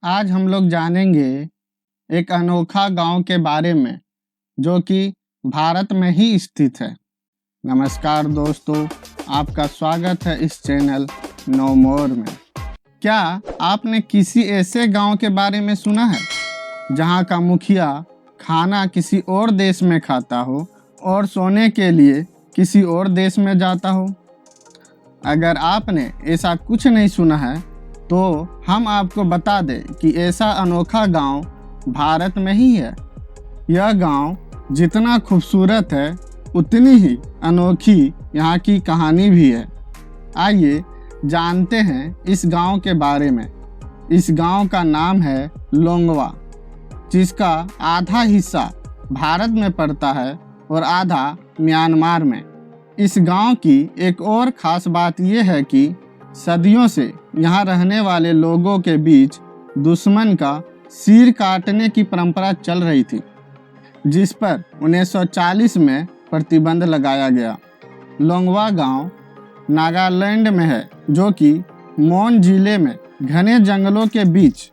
आज हम लोग जानेंगे एक अनोखा गांव के बारे में जो कि भारत में ही स्थित है। नमस्कार दोस्तों, आपका स्वागत है इस चैनल नो मोर में। क्या आपने किसी ऐसे गांव के बारे में सुना है जहां का मुखिया खाना किसी और देश में खाता हो और सोने के लिए किसी और देश में जाता हो? अगर आपने ऐसा कुछ नहीं सुना है तो हम आपको बता दें कि ऐसा अनोखा गांव भारत में ही है। यह गांव जितना खूबसूरत है उतनी ही अनोखी यहाँ की कहानी भी है। आइए जानते हैं इस गांव के बारे में। इस गांव का नाम है लोंगवा, जिसका आधा हिस्सा भारत में पड़ता है और आधा म्यांमार में। इस गांव की एक और ख़ास बात यह है कि सदियों से यहाँ रहने वाले लोगों के बीच दुश्मन का सिर काटने की परंपरा चल रही थी, जिस पर 1940 में प्रतिबंध लगाया गया। लोंगवा गांव नागालैंड में है, जो कि मोन जिले में घने जंगलों के बीच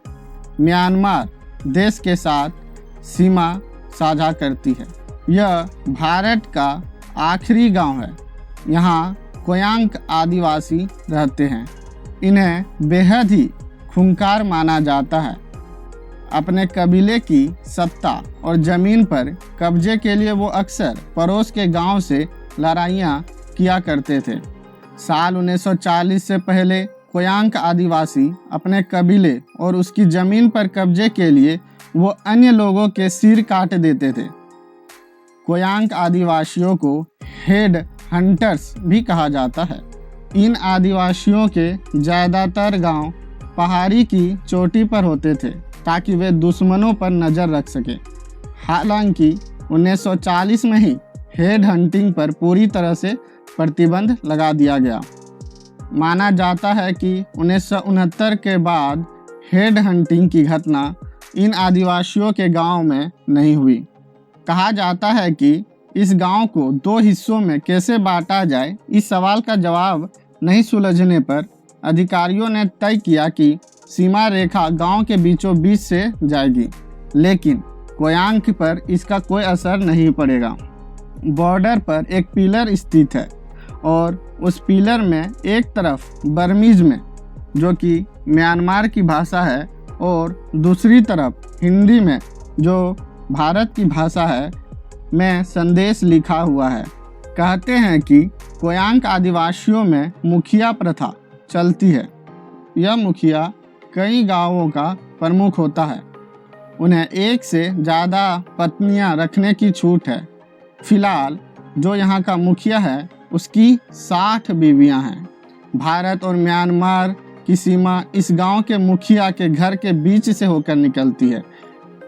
म्यांमार देश के साथ सीमा साझा करती है। यह भारत का आखिरी गांव है। यहाँ कोयांक आदिवासी रहते हैं। इन्हें बेहद ही खूंखार माना जाता है। अपने कबीले की सत्ता और ज़मीन पर कब्जे के लिए वो अक्सर पड़ोस के गांव से लड़ाइयाँ किया करते थे। साल 1940 से पहले कोयांक आदिवासी अपने कबीले और उसकी ज़मीन पर कब्जे के लिए वो अन्य लोगों के सिर काट देते थे। कोयांक आदिवासियों को हेड हंटर्स भी कहा जाता है। इन आदिवासियों के ज़्यादातर गांव पहाड़ी की चोटी पर होते थे ताकि वे दुश्मनों पर नज़र रख सकें। हालांकि 1940 में ही हेड हंटिंग पर पूरी तरह से प्रतिबंध लगा दिया गया। माना जाता है कि 1969 के बाद हेड हंटिंग की घटना इन आदिवासियों के गांव में नहीं हुई। कहा जाता है कि इस गांव को दो हिस्सों में कैसे बांटा जाए, इस सवाल का जवाब नहीं सुलझने पर अधिकारियों ने तय किया कि सीमा रेखा गांव के बीचों बीच से जाएगी, लेकिन कोयांक पर इसका कोई असर नहीं पड़ेगा। बॉर्डर पर एक पिलर स्थित है और उस पिलर में एक तरफ बर्मीज में, जो कि म्यांमार की भाषा है, और दूसरी तरफ हिंदी में, जो भारत की भाषा है, में संदेश लिखा हुआ है। कहते हैं कि कोयांक आदिवासियों में मुखिया प्रथा चलती है। यह मुखिया कई गांवों का प्रमुख होता है। उन्हें एक से ज़्यादा पत्नियां रखने की छूट है। फिलहाल जो यहाँ का मुखिया है उसकी 60 बीवियां हैं। भारत और म्यांमार की सीमा इस गांव के मुखिया के घर के बीच से होकर निकलती है।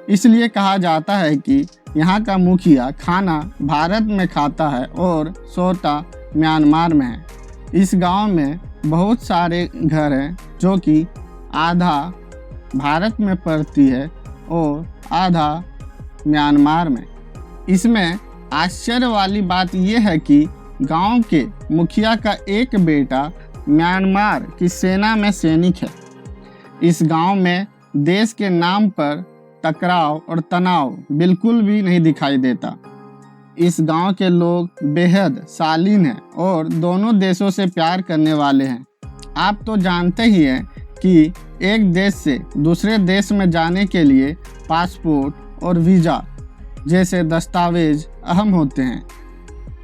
इसलिए कहा जाता है कि यहाँ का मुखिया खाना भारत में खाता है और सोता म्यांमार में है। इस गांव में बहुत सारे घर हैं, जो कि आधा भारत में पड़ती है और आधा म्यांमार में। इसमें आश्चर्य वाली बात यह है कि गांव के मुखिया का एक बेटा म्यांमार की सेना में सैनिक है। इस गांव में देश के नाम पर टकराव और तनाव बिल्कुल भी नहीं दिखाई देता। इस गांव के लोग बेहद शालीन हैं और दोनों देशों से प्यार करने वाले हैं। आप तो जानते ही हैं कि एक देश से दूसरे देश में जाने के लिए पासपोर्ट और वीज़ा जैसे दस्तावेज अहम होते हैं।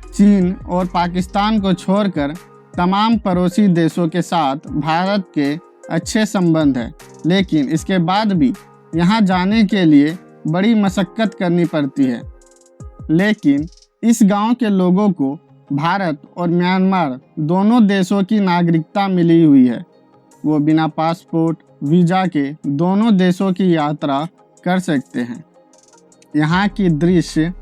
चीन और पाकिस्तान को छोड़कर तमाम पड़ोसी देशों के साथ भारत के अच्छे संबंध हैं, लेकिन इसके बाद भी यहाँ जाने के लिए बड़ी मशक्क़त करनी पड़ती है। लेकिन इस गांव के लोगों को भारत और म्यांमार दोनों देशों की नागरिकता मिली हुई है। वो बिना पासपोर्ट वीज़ा के दोनों देशों की यात्रा कर सकते हैं। यहाँ की दृश्य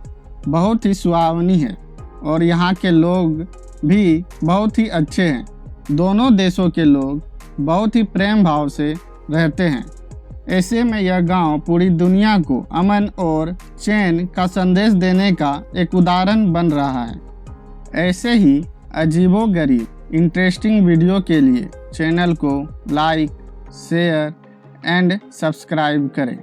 बहुत ही सुहावनी है और यहाँ के लोग भी बहुत ही अच्छे हैं। दोनों देशों के लोग बहुत ही प्रेम भाव से रहते हैं। ऐसे में यह गांव पूरी दुनिया को अमन और चैन का संदेश देने का एक उदाहरण बन रहा है। ऐसे ही अजीबोगरीब इंटरेस्टिंग वीडियो के लिए चैनल को लाइक, शेयर एंड सब्सक्राइब करें।